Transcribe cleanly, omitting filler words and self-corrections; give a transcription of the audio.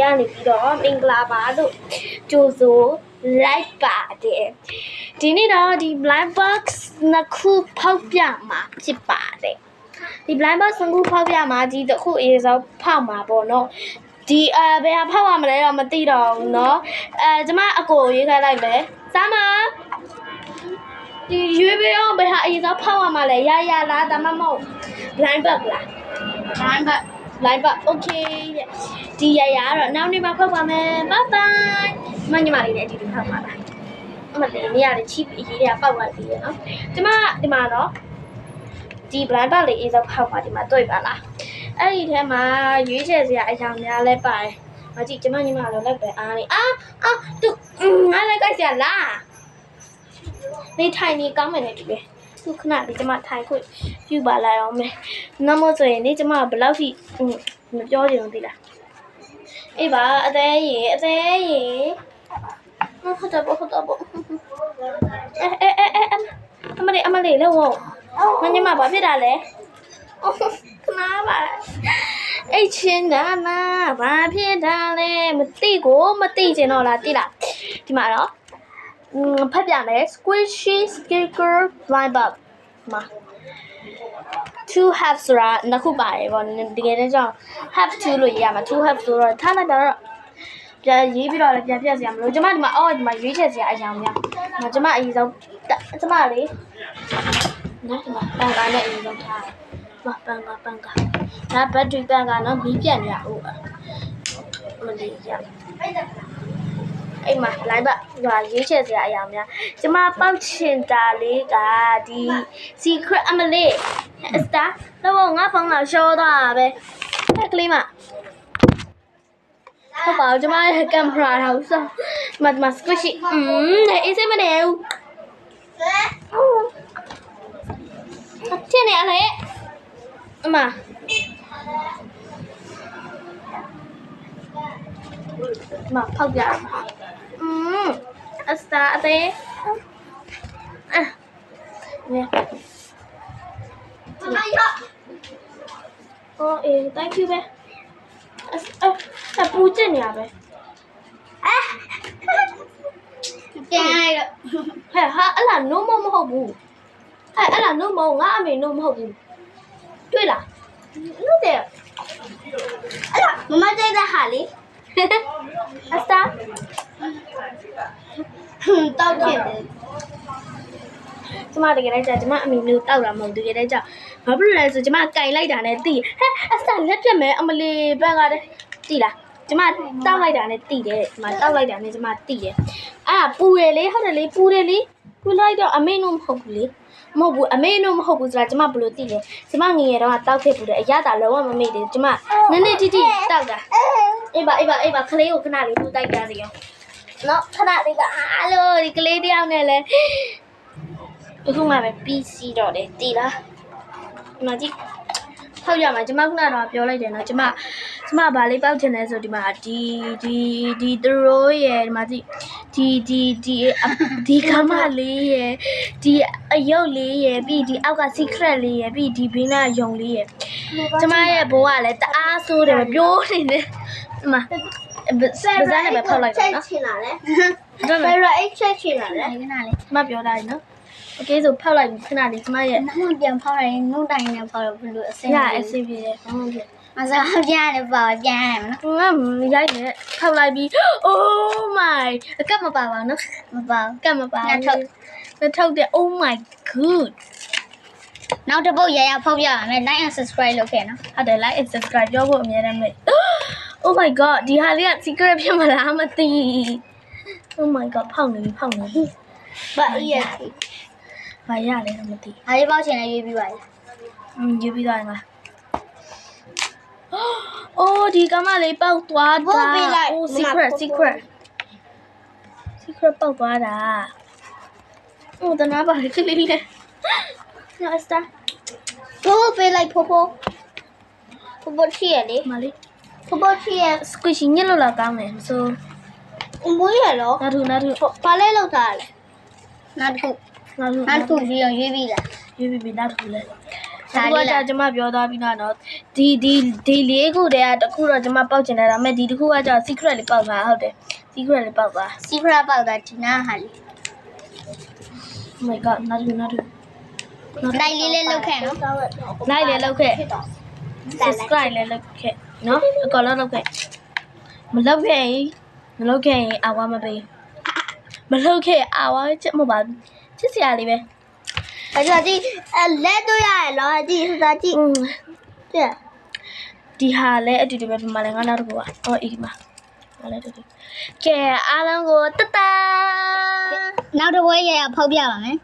ရနေပြီးတော့မင်္ဂလာပါလို့ကြိုဆိုလိုက်ပါတယ်ဒီနေ့တော့ဒီ blind box နှစ်ခုဖောက်ပြမှာဖြစ်ပါတယ်ဒီ blind box နှစ်ခုဖောက်ပြမှာဒီတစ်ခုအေးစောဖောက်မှာပေါ့နော်ဒီဘယ်ဟာဖောက်ရမလဲတော့မသိတော့ဘူးเนาะကျမအကိုရေးထားလိုက်မယ်စားမဒီရွေးပေးအောင်ဘယ်ဟာအေးစောဖောက်ရမှာလဲရလားဒါမှမဟုတ် blind box လား blind box okay ဒီရတော့နောက်နေ့မှဖောက်ပါမယ် bye bye ညီမလေးနဲ့အတူတူဖောက်ပါလားအမလေးနေရတယ် cheap အရေးတွေကပောက်သွားပြီเนาะကျမဒီမှာတော့ဒီ blind box လေးအေးစောဖောက်ပါဒီမှာတွေ့ပါလားအဲ့ဒီထဲမှာရွေးချယ်စရာအရာများလဲပါတယ်။မကြည့်ကျမညီမလည်းလိုက်ပဲအားနေသူငါလည်းကြိုက်စရာလား။နေထိုင်နေကောင်းမယ်နဲ့တူတယ်။သူခဏလေးကျမထိုင်ခွင့်ပြုပါလိုက်အောင်မယ်။နောက်မို့ဆိုရင်နေကျမဘယ်လောက်ထိမပြောချင်ဘူးသိလား။အေးပါအသေးရေဟုတ်တော့အမလေးလဲဝေါမညီမဘာဖြစ်တာလဲခဏပါအဲ့ချင်းနာဘာဖြစ်တာလဲမသိချင်တော့လားသိလားဒီမှာတော့ဖတ်ပြမယ် squishy sticker blind box မှာ two halves ဆိုတာနှစ်ခုပါတယ်ပေါ့တကယ်တမ်းကျတော့ half two လို့ရေးရမှာ two halves ဆိုတော့ထားလိုက်တော့ပြန်ရေးပြီးတော့လည်းပြန်ပြစရာမလိုကျမဒီမှာဒီမှာရွေးချက်စရာအရာများကျမအရင်ဆုံးကျမလေးနော်ဒီမှာပန်ကားနဲ့အရင်ဆုံးထားပန်ကားဒါဘက်ထရီပန်ကားနော်မီးပြတ်နေရဟုတ်မလေးရအိမ်မှာလိုက်ပါဒီရေးချက်စရာအရာများကျမပေါက်ချင်တာလေးကဒီ secret အမလေးအစတာတော့ငါဖုန်းလာရှောသွားပဲကလေးမဟုတ်ပါဘူးကျမရဲ့ကင်မရာတော့ဆိုမ squishy အေးစိတ်မနေဘူး天哪嘞！妈，泡边儿。啥的？你。妈呀！thank you 呗。不这样呗。真的。哈，俺no 么好不？အဲ့လားနို့မဟုတ်ငါအမေနို့မဟုတ်ဘူးတွေ့လားနို့တယ်အဲ့လားမမကြိုက်တဲ့ဟာလေအစတာတောက်ချင်တယ်ကျမတကယ်တမ်းကျမအမေနို့တောက်တာမဟုတ်တကယ်တမ်းကျဘာဖြစ်လို့လဲဆိုကျမကင်လိုက်တာနဲ့တိအစတာလက်ပြတ်မယ်အမလီဘက်ကတည်းတိလားကျမတောက်လိုက်တာနဲ့တိတယ်ကျမတောက်လိုက်တာနဲ့ကျမတိတယ်အဲ့ဒါပူရလေဟုတ်တယ်လေပူတယ်လေပူလိုက်တော့အမေနို့မဟုတ်ဘူးလေမဟုတ်ဘူးအမေတို့မဟုတ်ဘူးဆိုတာကျမဘယ်လိုသိလဲကျမငယ်ရတော့တောက်ခဲ့ဘူးတဲ့အရသာလုံးဝမမေ့တယ်ကျမနည်းနည်းတိတိတောက်တာအေးပါခလေးကိုခဏလေးသူ့တိုက်ကြစီရောနော်ခဏလေးကအားလို့ဒီကလေးတယောက်နဲ့လဲအခုမှပဲပြီးစီတော့တယ်တီလားဒီမှာကြည့်ဖောက်ရမှာကျမခုနကတော့ပြောလိုက်တယ်နော်ကျမဘာလေးပောက်ချင်လဲဆိုဒီမှာဒီသူတို့ရဲ့ဒီမှာကြည့်ဒီကမလေးရဲ့ဒီအယုတ်လေးရဲ့ပြီးဒီအောက်က secret လေးရဲ့ပြီးဒီဘင်းနာယုံလေးရဲ့ကျမရဲ့ဘိုးကလည်းတအားဆိုးတယ်ပြိုးနေတယ်ဒီမှာပါးစပ်နဲ့ပဲဖောက်လိုက်တော့နော်ချင်လာလဲဘယ်ရအိတ်ချက်ချင်လာလဲခဏလေးကျမပြောတာနော်โอเคဆိုဖောက်လိုက်ပြီခဏလေးကျမရဲ့နောက်ပြန်ဖောက်လိုက်နှုတ်တိုင်နဲ့ဖောက်လို့ဘယ်လိုအဆင်ပြေလဲဘာမှမဖြစ်မစားပြရတယ်ပေါ့ပြန်ရတယ်နော်ရိုက်နေဖောက်လိုက်ပြီ oh my အကတ်မပါပါနော်မပါကတ်မပါနောက်ထုတ်တယ် oh my god နောက်တစ်ပုတ်ရဖောက်ပြရမယ် like and subscribe လုပ်ခဲ့နော်ဟုတ်တယ် like and subscribe ပြောဖို့အများနဲ့မေ့ oh my god ဒီဟာလေးက secret ဖြစ်မလားမသိ oh my god ဖောက်နေဘာအေးရဘာရလဲမသိအားလေးပေါက်ချင်လဲရွေးပြီးပါလေရွေးပြီးသွားရင်လားအိုးဒီကမလေးပေါက်သွားတာအိုး secret ပေါက်သွားတာအိုးတနာပါလေကလေးလေးနော်စတာဖိုးပေးလိုက်ဖိုးချီရလေမလေးဖိုးချီရ squishy ညက်လို့လာကောင်းတယ်ဆိုမွေးရတော့နာထူဘာလဲလောက်တာလဲနာထူရွေးပြီးလားရွေးပြီးနောက်ထူလဲ ဒါကကျွန်မပြောသွားပြီးတော့ဒီလေးခုတည်းကတခုတော့ကျွန်မပေါက်ချင်တယ်ဒါပေမဲ့ဒီတစ်ခုကကျတော့ secret လေးပေါက်သွားဟုတ်တယ် secret လေးပေါက်သွား secret ပေါက်တာဒီနာဟာလေ Oh my god နောက်တစ် လိုက်လေးလေးလောက်ခဲ့နော် like လေးလောက်ခဲ့ subscribe လေးလောက်ခဲ့နော်အကောလောက်ခဲ့မလောက်ခဲ့ရင်အာဝါမပေးမလောက်ခဲ့အာဝါချက်မပါချစ်စရာလေးပဲ ဒါကြကြည့်လက်တို့ရရလောကြည့်စကြည့်တဲ့ ဒီဟာလည်းအတူတူပဲဒီမှာလည်းငါနောက်တစ်ခုอ่ะအော်အေးဒီမှာငါလည်းတူတူကဲအားလုံးကိုတတ နောက်တစ်ပွဲရရဖောက်ပြပါမယ်